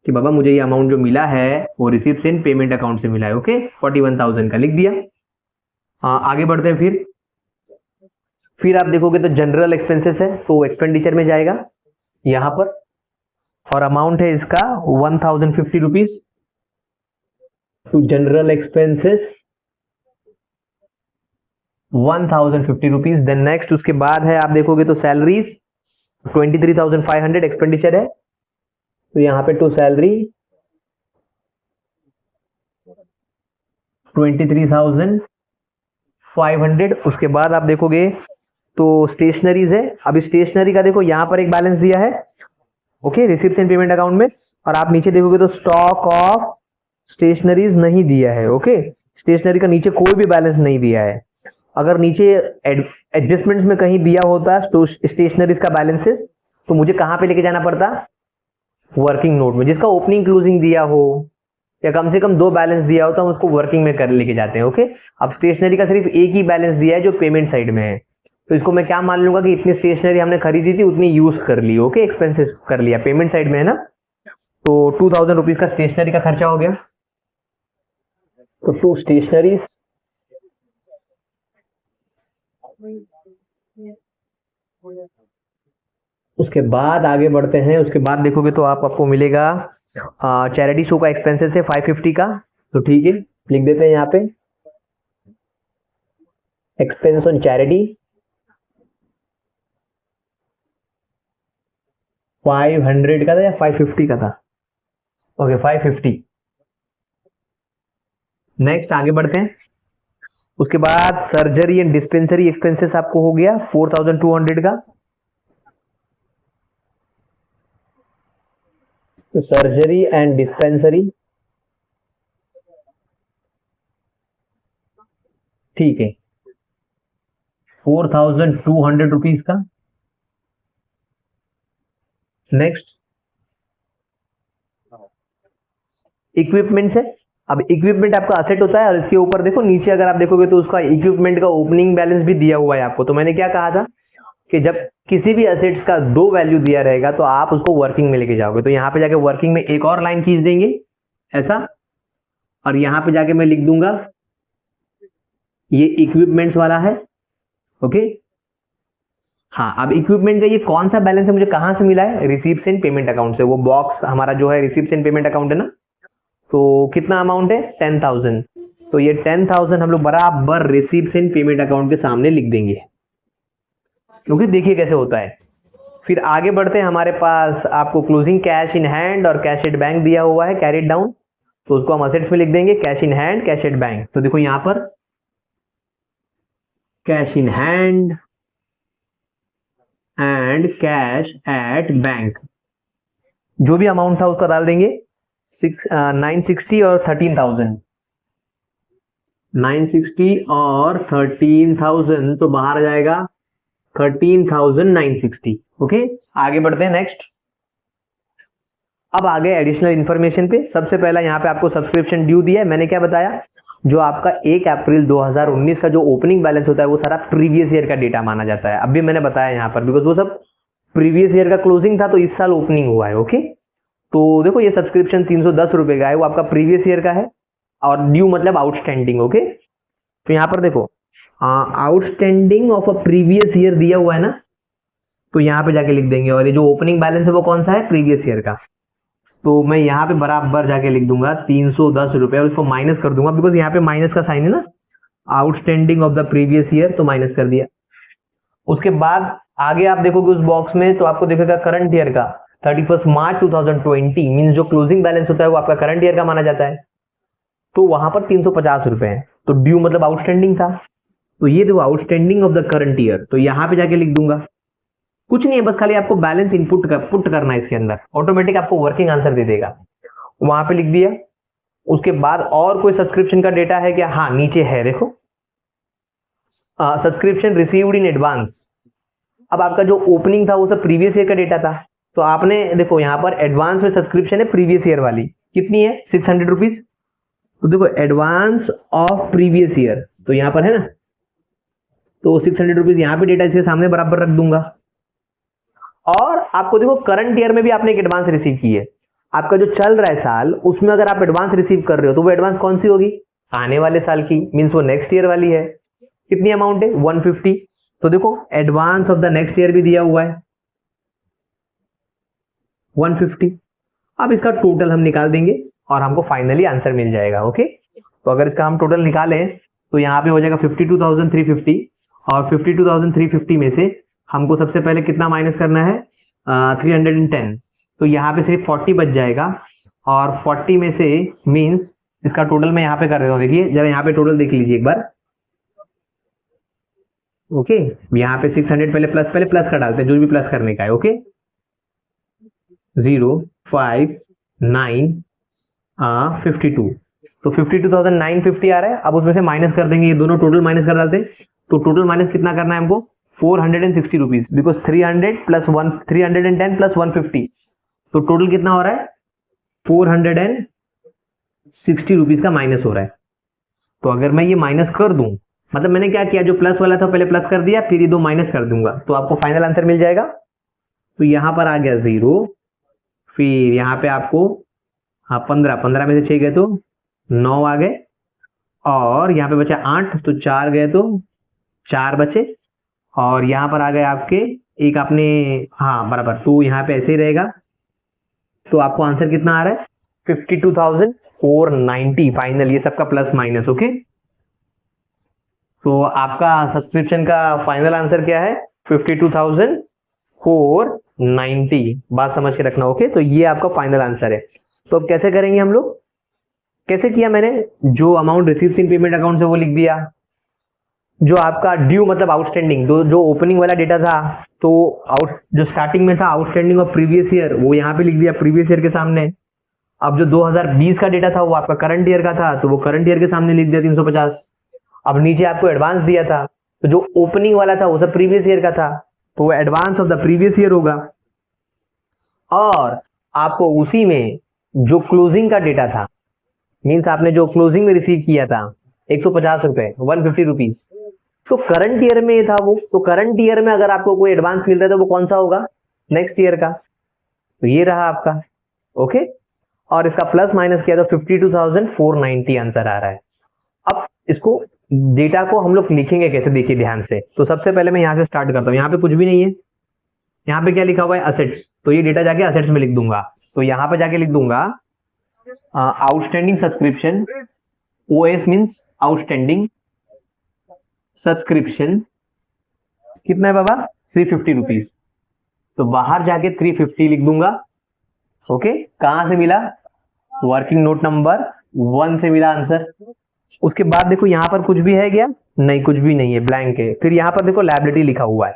कि बाबा मुझे ये अमाउंट जो मिला है वो रिसीप्ट्स एंड पेमेंट अकाउंट से मिला है, ओके। 41,000 का लिख दिया। आगे बढ़ते हैं। फिर आप देखोगे तो जनरल एक्सपेंसेस है, तो एक्सपेंडिचर में जाएगा यहां पर, और अमाउंट है इसका 1,050 rupees to general expenses 1,050 rupees. Then next उसके बाद है आप देखोगे तो सैलरीज 23,500 एक्सपेंडिचर है, तो यहां पे टू सैलरी 23,500। उसके बाद आप देखोगे तो स्टेशनरीज है। अभी स्टेशनरी का देखो यहाँ पर एक बैलेंस दिया है, okay, receipt and payment account में, और आप नीचे देखोगे तो स्टॉक ऑफ स्टेशनरीज नहीं दिया है, ओके। स्टेशनरी का नीचे कोई भी बैलेंस नहीं दिया है। अगर नीचे एडजस्टमेंट्स में कहीं दिया होता स्टेशनरीज का बैलेंसेस, तो मुझे कहां पे लेके जाना पड़ता, वर्किंग नोट में, जिसका ओपनिंग क्लोजिंग दिया हो या कम से कम 2 बैलेंस दिया हो तो हम उसको वर्किंग में कर लेके जाते हैं, ओके। अब स्टेशनरी का सिर्फ एक ही बैलेंस दिया है जो पेमेंट साइड में है, तो इसको मैं क्या मान लूंगा कि इतनी स्टेशनरी हमने खरीदी थी, उतनी यूज कर ली, ओके, एक्सपेंसेस कर लिया, पेमेंट साइड में है ना। तो 2000 रुपीज का स्टेशनरी का खर्चा हो गया। तो 2 स्टेशनरीज, उसके बाद आगे बढ़ते हैं। उसके बाद देखोगे तो आपको मिलेगा चैरिटी शो का एक्सपेंसेस है 550 का, तो ठीक है, लिख देते हैं यहाँ पे एक्सपेंस ऑन चैरिटी 500 का था या 550 का था, ओके 550। नेक्स्ट आगे बढ़ते हैं। उसके बाद सर्जरी एंड डिस्पेंसरी एक्सपेंसेस आपको हो गया 4200 का। तो सर्जरी एंड डिस्पेंसरी, ठीक है, 4200 रुपीज का। नेक्स्ट इक्विपमेंट्स है। अब इक्विपमेंट आपका असेट होता है और इसके ऊपर देखो नीचे अगर आप देखोगे तो उसका इक्विपमेंट का ओपनिंग बैलेंस भी दिया हुआ है आपको। तो मैंने क्या कहा था कि जब किसी भी असेट्स का 2 वैल्यू दिया रहेगा तो आप उसको वर्किंग में लेके जाओगे। तो यहां पे जाके वर्किंग में एक और लाइन खींच देंगे ऐसा, और यहां पे जाके मैं लिख दूंगा ये इक्विपमेंट्स वाला है, ओके। हाँ, अब इक्विपमेंट का ये कौन सा बैलेंस है, मुझे कहां से मिला है, रिसीप्ट्स एंड पेमेंट अकाउंट से। वो बॉक्स हमारा जो है रिसीप्ट्स एंड पेमेंट अकाउंट है ना, तो कितना अमाउंट है 10,000। तो ये 10,000 हम लोग बराबर रिसीप्ट्स एंड पेमेंट अकाउंट के सामने लिख देंगे, क्योंकि देखिए कैसे होता है। फिर आगे बढ़ते हैं, हमारे पास आपको क्लोजिंग कैश इन हैंड और कैश एट बैंक दिया हुआ है, कैरिड डाउन, तो उसको हम असेट्स में लिख देंगे, cash in hand cash at bank. तो देखो यहां पर cash in hand and cash at bank, जो भी अमाउंट था उसका डाल देंगे 960 और 13,000, 960 और 13,000, तो बाहर आ जाएगा 13,960, ओके। आगे बढ़ते हैं नेक्स्ट। अब आगे एडिशनल इंफॉर्मेशन पे। सबसे पहला यहाँ पे आपको सब्सक्रिप्शन ड्यू दिया है। मैंने क्या बताया, जो आपका 1 अप्रैल 2019 का जो ओपनिंग बैलेंस होता है वो सारा प्रीवियस ईयर का डेटा माना जाता है। अभी मैंने बताया यहाँ पर, बिकॉज वो सब प्रीवियस ईयर का क्लोजिंग था तो इस साल ओपनिंग हुआ है, ओके। तो देखो ये सब्सक्रिप्शन 310 रुपए का है, वो आपका प्रीवियस ईयर का है, और ड्यू मतलब आउटस्टैंडिंग, ओके। तो यहाँ पर देखो outstanding of a previous year दिया हुआ है ना, तो यहाँ पे जाके लिख देंगे, और ये जो ओपनिंग बैलेंस है वो कौन सा है, प्रीवियस ईयर का। तो मैं यहाँ पे बराबर जाके लिख दूंगा 310 रुपए, और इसको माइनस कर दूंगा बिकॉज यहाँ पे माइनस का साइन है ना, outstanding of the previous year, तो माइनस कर दिया। उसके बाद आगे आप देखोगे उस बॉक्स में तो आपको दिखेगा करंट ईयर का 31 मार्च 2020, मीन्स जो क्लोजिंग बैलेंस होता है वो आपका करंट ईयर का माना जाता है। तो वहां पर 350 रुपए है, तो ड्यू मतलब आउटस्टैंडिंग था, तो ये देखो outstanding of the current year, तो यहां पे जाके लिख दूंगा। कुछ नहीं है, बस खाली आपको बैलेंस पुट करना है इसके अंदर, ऑटोमेटिक आपको वर्किंग आंसर दे देगा। वहां पे लिख दिया। उसके बाद और कोई सब्सक्रिप्शन का डेटा है क्या, हाँ नीचे है देखो, सब्सक्रिप्शन रिसीव्ड इन एडवांस। अब आपका जो ओपनिंग था वो सब प्रीवियस ईयर का डेटा था, तो आपने देखो यहाँ पर एडवांस में सब्सक्रिप्शन है प्रीवियस ईयर वाली, कितनी है 600 रुपीज। तो देखो एडवांस ऑफ प्रीवियस ईयर, तो यहाँ पर है ना, तो 600 रुपीज यहाँ पे डेटा इसके सामने बराबर रख दूंगा। और आपको देखो करंट ईयर में भी आपने एक एडवांस रिसीव की है, आपका जो चल रहा है साल उसमें अगर आप एडवांस रिसीव कर रहे हो तो वो एडवांस कौन सी होगी, आने वाले साल की, मीन्स वो नेक्स्ट ईयर वाली है। कितनी अमाउंट है 150, तो देखो advance of the next year भी दिया हुआ है 150। अब इसका टोटल हम निकाल देंगे और हमको फाइनली आंसर मिल जाएगा, ओके। तो अगर इसका हम टोटल निकालें तो यहाँ पे हो जाएगा 52,350, और 52,350 में से हमको सबसे पहले कितना माइनस करना है 310, तो यहाँ पे सिर्फ 40 बच जाएगा, और 40 में से मीन्स इसका टोटल मैं यहाँ पे कर देता हूँ। देखिए जरा यहाँ पे टोटल देख लीजिए एक बार। ओके, यहाँ पे 600 पहले प्लस का डालते हैं, जो भी प्लस करने का है। ओके, 0 5 9 52, तो 52,950 आ रहा है। अब उसमें से माइनस कर देंगे, ये दोनों टोटल माइनस कर डालते हैं। तो टोटल माइनस कितना करना है हमको? 460 रुपीज, बिकॉज 300 प्लस 1 310 प्लस 150, तो टोटल कितना हो रहा है? 460 रुपीज का माइनस हो रहा है। तो अगर मैं ये माइनस कर दूं, मतलब मैंने क्या किया, जो प्लस वाला था पहले प्लस कर दिया, फिर ये दो माइनस कर दूंगा, तो आपको फाइनल आंसर मिल जाएगा। तो यहां पर आ गया 0, फिर यहाँ पे आपको 15 में से 6 गए तो 9 आ गए, और यहाँ पे बचा 8, तो 4 गए तो 4 बचे, और यहाँ पर आ गए आपके एक आपने, हाँ बराबर, तो यहाँ पे ऐसे ही रहेगा। तो आपको आंसर कितना आ रहा है? 52,490 फाइनल, ये सबका प्लस माइनस। ओके, तो आपका सब्सक्रिप्शन का फाइनल आंसर क्या है? 52,490। बात समझ के रखना। ओके, तो ये आपका फाइनल आंसर है। तो अब कैसे करेंगे हम लोग? कैसे किया मैंने? जो amount received in payment account से वो लिख दिया, जो आपका ड्यू मतलब आउटस्टैंडिंग, जो ओपनिंग वाला डेटा था, तो जो स्टार्टिंग में था आउटस्टैंडिंग ऑफ प्रीवियस ईयर, वो यहाँ पे लिख दिया प्रीवियस ईयर के सामने। अब जो 2020 का डेटा था वो आपका करंट ईयर का था, तो वो करंट ईयर के सामने लिख दिया 350। अब नीचे आपको एडवांस दिया था, तो जो ओपनिंग वाला था वो सब प्रीवियस ईयर का था, तो वो advance of the previous year होगा। और आपको उसी में जो क्लोजिंग का डेटा था, मीन्स आपने जो क्लोजिंग में रिसीव किया था 150 रुपए, 150 रुपीज, तो करंट ईयर में था वो, तो करंट ईयर में अगर आपको कोई एडवांस मिल रहा है तो वो कौन सा होगा? नेक्स्ट ईयर का। तो ये रहा आपका। ओके, और इसका प्लस माइनस किया तो 52,490 आंसर आ रहा है। अब इसको डेटा को हम लोग लिखेंगे कैसे, देखिए ध्यान से। तो सबसे पहले मैं यहाँ से स्टार्ट करता हूँ। यहाँ पे कुछ भी नहीं है, यहाँ पे क्या लिखा हुआ है? असेट्स। तो ये डेटा जाके असेट्स में लिख दूंगा। तो यहाँ पे जाके लिख दूंगा outstanding subscription, OS means outstanding subscription, कितना है बाबा? 350 रुपीज। तो बाहर जाके 350 लिख दूंगा। ओके, कहां से मिला? वर्किंग नोट नंबर 1 से मिला आंसर। उसके बाद देखो यहाँ पर कुछ भी है क्या? नहीं, कुछ भी नहीं है, ब्लैंक है। फिर यहाँ पर देखो लायबिलिटी लिखा हुआ है,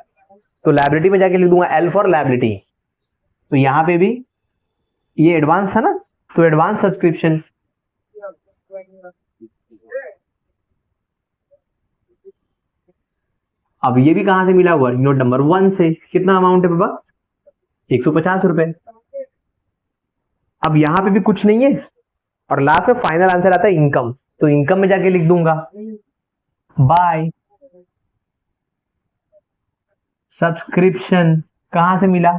तो लायबिलिटी में जाके लिख दूंगा एल फॉर लायबिलिटी। तो यहाँ पे भी ये एडवांस था ना, तो एडवांस सब्सक्रिप्शन। अब ये भी कहां से मिला? वर्किंग नोट नंबर 1 से। कितना अमाउंट है बाबा? 150 रुपए। अब यहां पे भी कुछ नहीं है, और लास्ट में फाइनल आंसर आता है इनकम। तो इनकम में जाके लिख दूंगा बाय सब्सक्रिप्शन। कहां से मिला?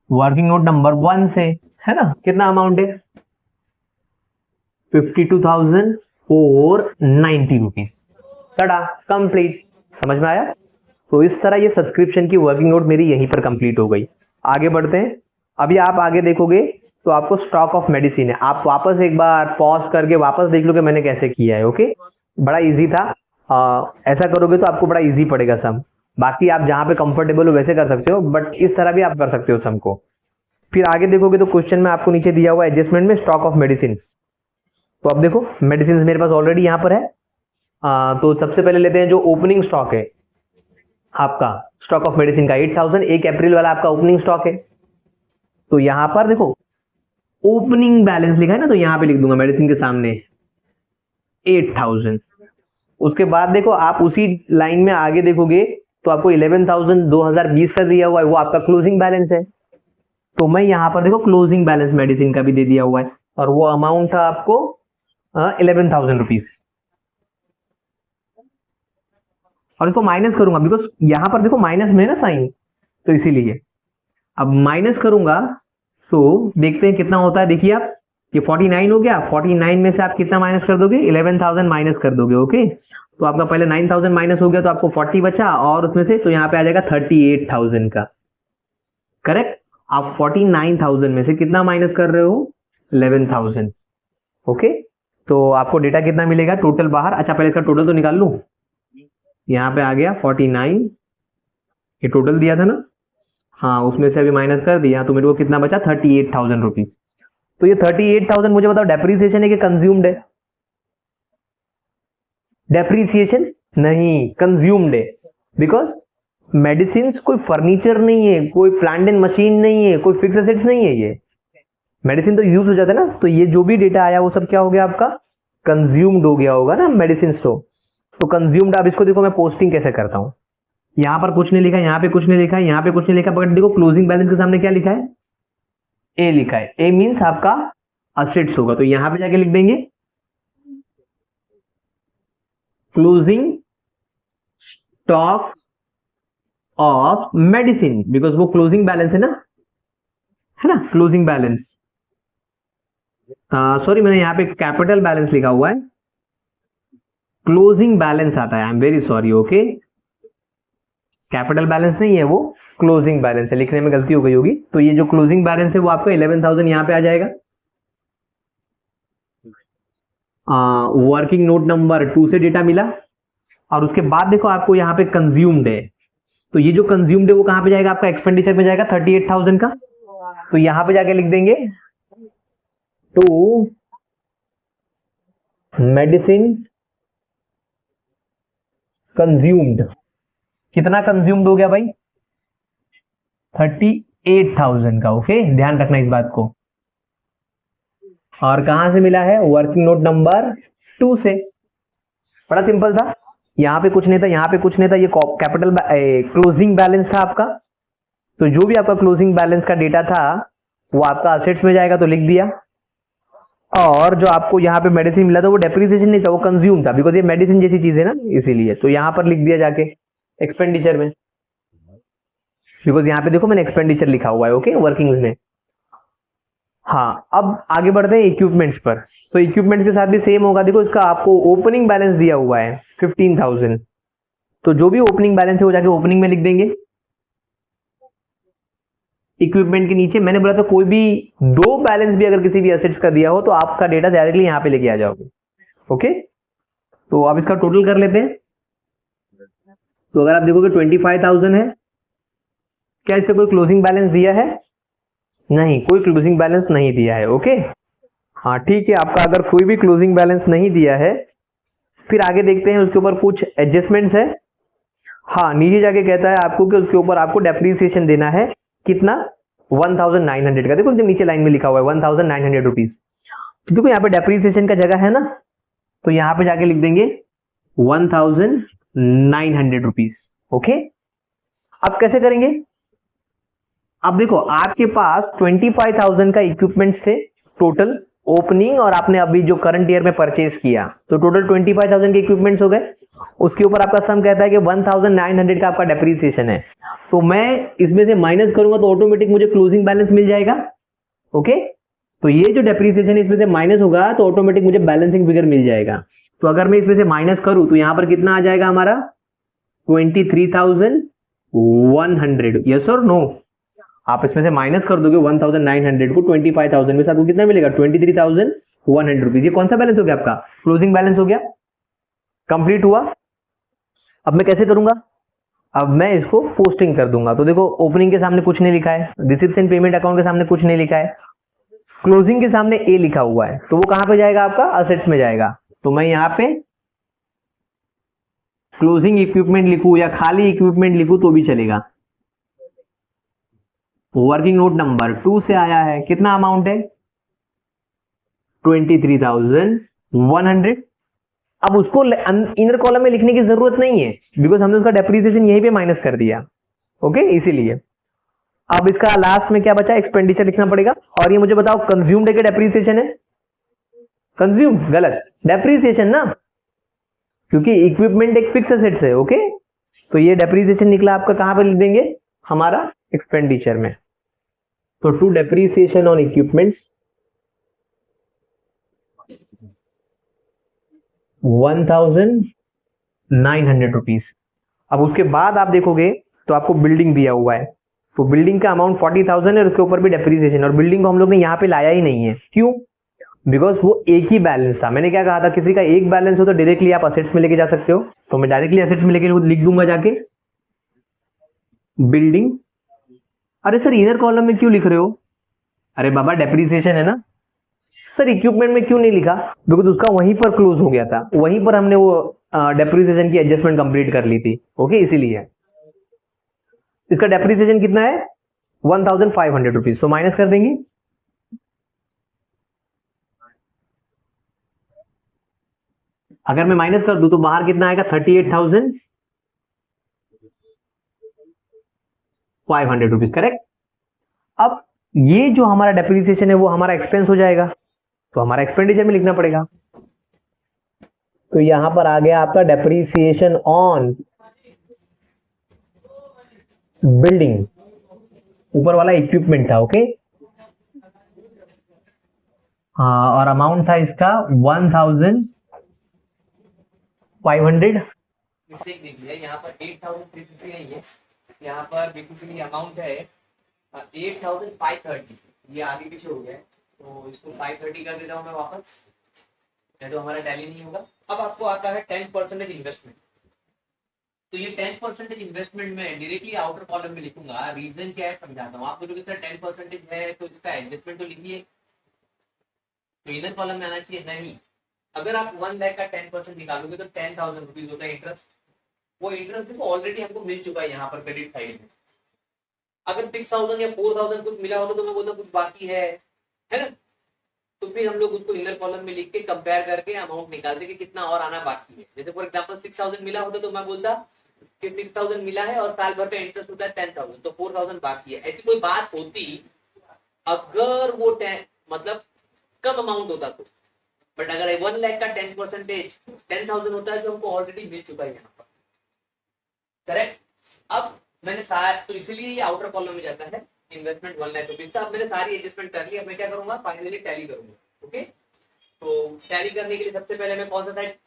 वर्किंग नोट नंबर 1 से, है ना। कितना अमाउंट है? 52,490 रुपीज। टडा, कंप्लीट। समझ में आया? तो इस तरह ये सब्सक्रिप्शन की वर्किंग नोट मेरी यहीं पर कंप्लीट हो गई। आगे बढ़ते हैं। अभी आप आगे देखोगे तो आपको स्टॉक ऑफ मेडिसिन है, आप वापस एक बार पॉज करके वापस देख लो कि मैंने कैसे किया है। ओके, बड़ा इजी था। ऐसा करोगे तो आपको बड़ा इजी पड़ेगा सम। बाकी आप जहां पे कंफर्टेबल हो वैसे कर सकते हो, बट इस तरह भी आप कर सकते हो सम को। फिर आगे देखोगे तो क्वेश्चन में आपको नीचे दिया हुआ एडजस्टमेंट में स्टॉक ऑफ मेडिसिन। तो अब देखो मेडिसिन मेरे पास ऑलरेडी यहाँ पर है। तो सबसे पहले लेते हैं जो ओपनिंग स्टॉक है आपका, स्टॉक ऑफ मेडिसिन का 8,000, 1 अप्रैल वाला आपका ओपनिंग स्टॉक है। तो यहां पर देखो ओपनिंग बैलेंस लिखा है ना, तो यहां पे लिख दूंगा मेडिसिन के सामने 8,000। उसके बाद देखो आप उसी लाइन में आगे देखोगे तो आपको 11,000 2020 का दिया हुआ है, वो आपका क्लोजिंग बैलेंस है। तो मैं यहां पर देखो क्लोजिंग बैलेंस मेडिसिन का भी दे दिया हुआ है, और वो अमाउंट था आपको 11,000 रुपीज। और इसको माइनस करूंगा बिकॉज यहां पर देखो माइनस में है ना साइन, तो इसीलिए अब माइनस करूंगा। तो देखते हैं कितना होता है। देखिए आप, ये 49 हो गया। 49 में से आप कितना माइनस कर दोगे? 11,000 माइनस कर दोगे। ओके, तो आपका पहले 9,000 माइनस हो गया, तो आपको 40 बचा, और उसमें से तो यहाँ पे आ जाएगा 38,000 का। करेक्ट। आप 49,000 में से कितना माइनस कर रहे हो? 11,000। ओके, तो आपको डेटा कितना मिलेगा टोटल बाहर? अच्छा पहले इसका टोटल तो निकाल लूं। यहाँ पे आ गया 49, ये टोटल दिया था ना, हाँ उसमें से अभी माइनस कर दिया, तो मेरे को कितना बचा? 38,000 रुपीज। तो ये 38,000 मुझे बताओ डेप्रीसिएशन है कि कंज्यूम्ड है? डेप्रीसिएशन नहीं, कंज्यूम्ड है, बिकॉज मेडिसिन कोई फर्नीचर नहीं है, कोई प्लांट एंड मशीन नहीं है, कोई फिक्स एसेट्स नहीं है। ये मेडिसिन तो यूज हो जाता है ना, तो ये जो भी डेटा आया वो सब क्या हो गया आपका, कंज्यूम्ड हो गया होगा ना मेडिसिन। तो कंज्यूम्ड। अब इसको देखो मैं पोस्टिंग कैसे करता हूं, यहां पर कुछ नहीं लिखा है, यहां पे कुछ नहीं लिखा है, यहां पे कुछ नहीं लिखा, बट देखो क्लोजिंग बैलेंस के सामने क्या लिखा है, ए लिखा है। ए मींस आपका असेट्स होगा, तो यहां पे जाके लिख देंगे closing stock of medicine, because वो क्लोजिंग बैलेंस है ना क्लोजिंग बैलेंस। सॉरी मैंने यहाँ पे कैपिटल बैलेंस लिखा हुआ है, क्लोजिंग बैलेंस आता है, I am very sorry. Okay, capital balance नहीं है वो, क्लोजिंग बैलेंस है, लिखने में गलती हो गई होगी। तो ये जो क्लोजिंग बैलेंस है वो आपका 11,000 यहाँ पे आ जाएगा। वर्किंग नोट नंबर 2 से डेटा मिला, और उसके बाद देखो आपको यहाँ पे कंज्यूम्ड है, तो ये जो कंज्यूम्ड है वो कहां पे जाएगा, आपका एक्सपेंडिचर में जाएगा 38,000 का। तो यहां पे जाके लिख देंगे टू मेडिसिन कंज्यूम्ड। कितना कंज्यूम्ड हो गया भाई, 38,000 का। ओके, ध्यान रखना इस बात को। और कहां से मिला है, वर्किंग नोट नंबर 2 से। बड़ा सिंपल था, यहां पे कुछ नहीं था, यहां पे कुछ नहीं था, ये कैपिटल क्लोजिंग बैलेंस था आपका। तो जो भी आपका क्लोजिंग बैलेंस का डेटा था वो आपका असेट्स में जाएगा, तो लिख दिया। और जो आपको यहाँ पे मेडिसिन मिला था वो डेप्रिसिएशन नहीं था, वो कंज्यूम था, बिकॉज ये मेडिसिन जैसी चीज है ना, इसीलिए। तो यहाँ पर लिख दिया जाके एक्सपेंडिचर में, बिकॉज यहाँ पे देखो मैंने एक्सपेंडिचर लिखा हुआ है। ओके, वर्किंग्स में। हाँ, अब आगे बढ़ते हैं इक्विपमेंट्स पर। तो इक्विपमेंट्स के साथ भी सेम होगा। देखो इसका आपको ओपनिंग बैलेंस दिया हुआ है 15,000, तो जो भी ओपनिंग बैलेंस है वो जाके ओपनिंग में लिख देंगे। इक्विपमेंट के नीचे मैंने बोला था कोई भी दो बैलेंस भी अगर किसी भी एसेट्स का दिया हो तो आपका डेटा डायरेक्टली यहां पे लेके आ जाओगे। ओके, तो अब इसका टोटल कर लेते हैं। तो अगर आप देखोगे 25,000 है, क्या इसका कोई क्लोजिंग बैलेंस दिया है, नहीं, कोई क्लोजिंग बैलेंस नहीं दिया है। ओके, हाँ ठीक है, आपका अगर कोई भी क्लोजिंग बैलेंस नहीं दिया है, फिर आगे देखते हैं उसके ऊपर कुछ एडजस्टमेंट्स है। हाँ, नीचे जाके कहता है आपको कि उसके ऊपर आपको डेप्रीसिएशन देना है, कितना, 1,900 का। देखो नीचे लाइन में लिखा हुआ है 1,900 रुपीज। तो देखो यहाँ पे डेप्रीसिएशन का जगह है ना, तो यहाँ पे जाके लिख देंगे 1,900 रुपीज। ओके, अब कैसे करेंगे, अब देखो आपके पास 25,000 का इक्विपमेंट्स थे टोटल ओपनिंग, और आपने अभी जो करंट ईयर में परचेज किया, तो टोटल 25,000 के इक्विपमेंट्स हो गए। उसके ऊपर आपका सम कहता है कि 1,900 का आपका डेप्रीसिएशन है, तो मैं इसमें से माइनस करूंगा तो ऑटोमेटिक मुझे क्लोजिंग बैलेंस मिल जाएगा। ओके, तो ये जो डेप्रीसिएशन इसमें से माइनस होगा तो ऑटोमेटिक मुझे बैलेंसिंग फिगर मिल जाएगा। तो अगर मैं इसमें से माइनस करूं तो यहां पर कितना आ जाएगा हमारा, 23,100। यस और नो, आप इसमें से माइनस कर दोगे 1,900 को 25,000 में से आपको कितना मिलेगा, 23,100 रुपीज। ये कौन सा बैलेंस हो गया आपका, क्लोजिंग बैलेंस हो गया, कंप्लीट हुआ। अब मैं कैसे करूंगा, अब मैं इसको पोस्टिंग कर दूंगा। तो देखो ओपनिंग के सामने कुछ नहीं लिखा है, रिसिप्ट्स एंड पेमेंट अकाउंट के सामने कुछ नहीं लिखा है, क्लोजिंग के सामने ए लिखा हुआ है, तो वो कहां पे जाएगा, आपका असेट्स में जाएगा। तो मैं यहां पे क्लोजिंग इक्विपमेंट लिखूं या खाली इक्विपमेंट लिखूं तो भी चलेगा। वर्किंग नोट नंबर 2 से आया है, कितना अमाउंट है, 23,100। अब उसको इनर कॉलम में लिखने की जरूरत नहीं है, बिकॉज हमने उसका डेप्रीसिएशन यहीं पे माइनस कर दिया। ओके, इसीलिए अब इसका लास्ट में क्या बचा, एक्सपेंडिचर लिखना पड़ेगा। और ये मुझे बताओ कंज्यूम्ड है कि डेप्रीसिएशन है, कंज्यूम्ड गलत, डेप्रीसिएशन ना, क्योंकि इक्विपमेंट एक फिक्स एसेट्स है। ओके, तो ये डेप्रीसिएशन निकला आपका, कहां पे लिख देंगे, हमारा एक्सपेंडिचर में। तो to depreciation on equipments 1,900 rupees. अब उसके बाद आप देखोगे तो आपको बिल्डिंग दिया हुआ है, तो बिल्डिंग का अमाउंट 40,000 है, उसके ऊपर भी डेप्रीसिएशन। और बिल्डिंग को हम लोग ने यहाँ पे लाया ही नहीं है, क्यों, बिकॉज वो एक ही बैलेंस था। मैंने क्या कहा था, किसी का एक बैलेंस हो तो डायरेक्टली आप असेट्स में लेके जा सकते हो, तो मैं डायरेक्टली असेट्स में लेके लिख दूंगा जाके बिल्डिंग। अरे सर इनर कॉलम में क्यों लिख रहे हो, अरे बाबा डेप्रीसिएशन है ना। सर इक्विपमेंट में क्यों नहीं लिखा, बिकॉज उसका वहीं पर क्लोज हो गया था, वहीं पर हमने वो डेप्रिसिएशन की एडजस्टमेंट कंप्लीट कर ली थी, ओके, इसीलिए इसका डेप्रिसिएशन कितना है 1500 रुपीज, तो माइनस कर देंगे। अगर मैं माइनस कर दूं तो बाहर कितना आएगा 38,500 रुपीज, करेक्ट। अब ये जो हमारा डेप्रिसिएशन है वो हमारा एक्सपेंस हो जाएगा, तो हमारा एक्सपेंडिचर में लिखना पड़ेगा। तो यहां पर आ गया आपका डेप्रिसिएशन ऑन बिल्डिंग, ऊपर वाला इक्विपमेंट था, ओके। हाँ, और अमाउंट था इसका 1500। मिस्टेक देख लिया, यहाँ पर 8,350 नहीं है, यहाँ पर बेसिकली अमाउंट है 8,530, ये आगे पीछे हो गया है, तो इसको 530 कर देता हूँ मैं वापस, या तो हमारा टैली नहीं होगा। अब आपको आता है 10% इन्वेस्टमेंट, तो ये 10% इन्वेस्टमेंट में डायरेक्टली आउटर कॉलम में लिखूंगा, रीजन क्या है समझाता हूँ। आप बोलोगे सर 10% है तो इसका एडजस्टमेंट तो लिखिए, तो इनर कॉलम में आना चाहिए, नहीं। अगर आप 1 लाख का 10% निकालोगे तो 10,000 रुपीज होता है इंटरेस्ट। वो इंटरेस्ट देखो ऑलरेडी हमको मिल चुका है यहाँ पर क्रेडिट साइड में। अगर 6,000 या 4,000 कुछ मिला होता तो मैं बोलता कुछ बाकी है ना, तो फिर हम लोग उसको इनर कॉलम में लिख के कंपेयर करके अमाउंट निकालते कि कितना और आना बाकी है। जैसे फॉर एग्जांपल 6,000 मिला होता तो मैं बोलता कि 6,000 मिला है और साल भर का इंटरेस्ट होता है 10,000, तो 4,000 बाकी है। ऐसी कोई बात होती अगर वो मतलब कम अमाउंट होता तो, बट अगर 1 लाख का 10% 10,000 होता है जो हमको ऑलरेडी मिल चुका है यहाँ पर, करेक्ट। अब मैंने तो इसलिए ये आउटर कॉलम में जाता है इन्वेस्टमेंट 1 लाख रुपीज। अब मैंने सारी एडजस्टमेंट कर ली, अब मैं क्या करूंगा फाइनली टैली करूंगा, ओके। तो टैली करने के लिए सबसे पहले मैं कौन सा साइड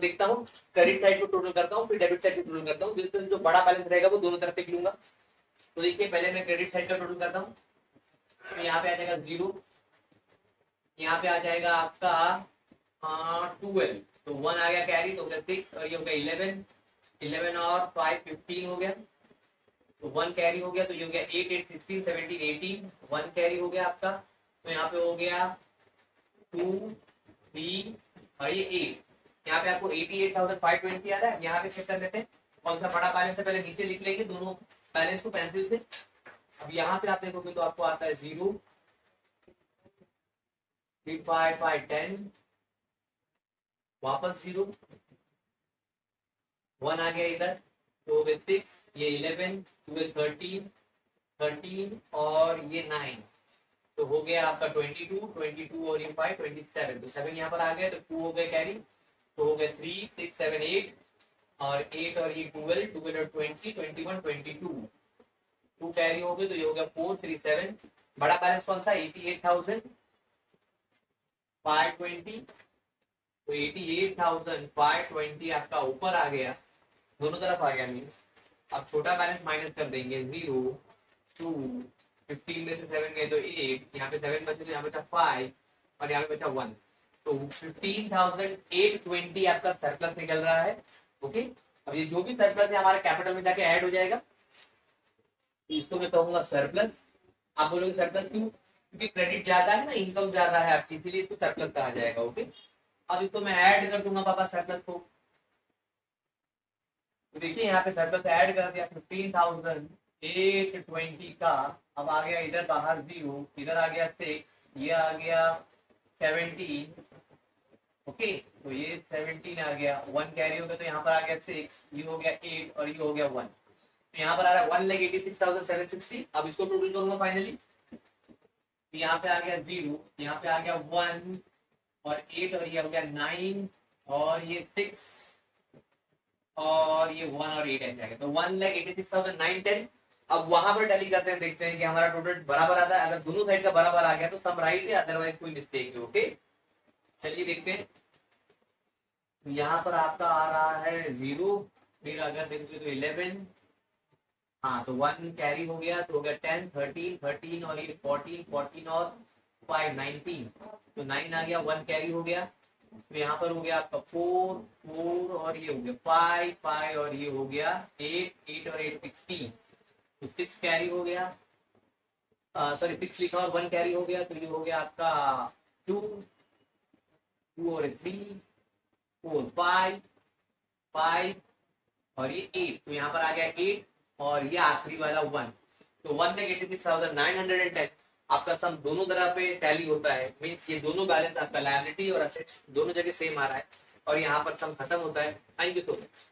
देखता हूँ, क्रेडिट साइड को टोटल करता हूँ, फिर डेबिट साइड को टोटल करता हूँ, जिसमें जो बड़ा बैलेंस रहेगा वो दोनों तरफ पे लूंगा। तो देखिए पहले मैं क्रेडिट साइड का टोटल करता हूँ, तो यहाँ पे आ जाएगा 0, यहाँ पे आ जाएगा आपका 12, तो 1 आ गया कैरी, तो हो गया 6 और ये हो गया 11, 11 और 5 15 हो गया, तो 1 कैरी हो गया, तो ये हो गया 8 8 16 17 18, 1 कैरी हो गया आपका, तो यहाँ पे हो गया 2 3 और ये 8, यहाँ पे आपको 88,520 आ रहा है। यहाँ पे चेक कर लेते हैं कौन सा बड़ा बैलेंस है, पहले नीचे लिख लेंगे दोनों बैलेंस को पेंसिल से। अब यहाँ पे आप देखोगे तो आपको आता है 0 3 5 5 10, वापस 0 1 आ गया इधर, तो 6, ये 11 12 13 13 और ये 9, तो हो गया आपका 22 22 और ये 5 27, तो 7 यहाँ पर आ गया, तो 2 हो गए कैरी, तो हो गए 3 6 7 8 और 8 और ये 12 12 और 20 21 22, 2 कैरी हो गए, तो ये हो गया 4 3 7। बड़ा बैलेंस कौन सा 88,520, तो 88,520 आपका ऊपर आ गया, दोनों तरफ आ गया मीन्स। अब छोटा बैलेंस माइनस कर देंगे 0 2 15 में से 7 गए तो 8, यहाँ पे 7 बचे तो यहाँ बचा 5 और यहाँ पे बचा 1, तो 15,820 आपका सरप्लस निकल रहा है, ओके। अब ये जो भी सरप्लस है हमारे कैपिटल में जाके ऐड हो जाएगा, इसको मैं कहूंगा सरप्लस। आप बोलोगे सरप्लस क्यों, क्योंकि क्रेडिट ज्यादा है ना, इनकम ज्यादा है आपकी, इसीलिए इसको सरप्लस कहा जाएगा, ओके। अब इसको मैं ऐड कर दूंगा पापा सरप्लस को, तो देखिए यहाँ पे सरप्लस ऐड कर दिया 15,820 का। अब आ गया इधर बाहर 0, इधर आ गया 6, ये आ गया 17, ओके, तो ये 17 आ गया, 1 कैरी हो गया, तो यहाँ पर आ गया 6, ये हो गया 8 और ये हो गया 1, तो यहाँ पर आ रहा है 1,86,760। अब इसको टोटल करूंगा फाइनली, यहाँ पे आ गया 0, यहाँ पे आ गया 1 और 8 और ये हो गया 9 और ये 6 और ये 1 और 8 ऐसे आ गया, तो 1,86,910। अब वहां पर टैली करते हैं, देखते हैं कि हमारा टोटल बराबर आता है। अगर दोनों साइड का बराबर आ गया तो सब राइट है, अदरवाइज कोई मिस्टेक है, ओके। चलिए देखते हैं, यहाँ पर आपका आ रहा है 0, फिर अगर देखोगे तो 11, हाँ तो 1 कैरी हो गया, तो हो गया 10 13 13 और ये 14 14 और 5 19, तो 9 आ गया, 1 कैरी हो गया, तो यहाँ पर हो गया आपका 4 4 और ये हो गया 5 5 और ये हो गया 8 8 और 8 16, तो 6 कैरी हो गया, सॉरी 6 लिखा और 1 कैरी हो गया, तो ये हो गया आपका 2 2 और 3 4 5 5 और ये 8, तो यहाँ पर आ गया 8 और ये आखिरी वाला 1, तो 1,86,910। आपका सम दोनों तरह पे टैली होता है, मीन्स ये दोनों बैलेंस आपका लायबिलिटी और असेट्स दोनों जगह सेम आ रहा है और यहाँ पर सम खत्म होता है। Thank you so much.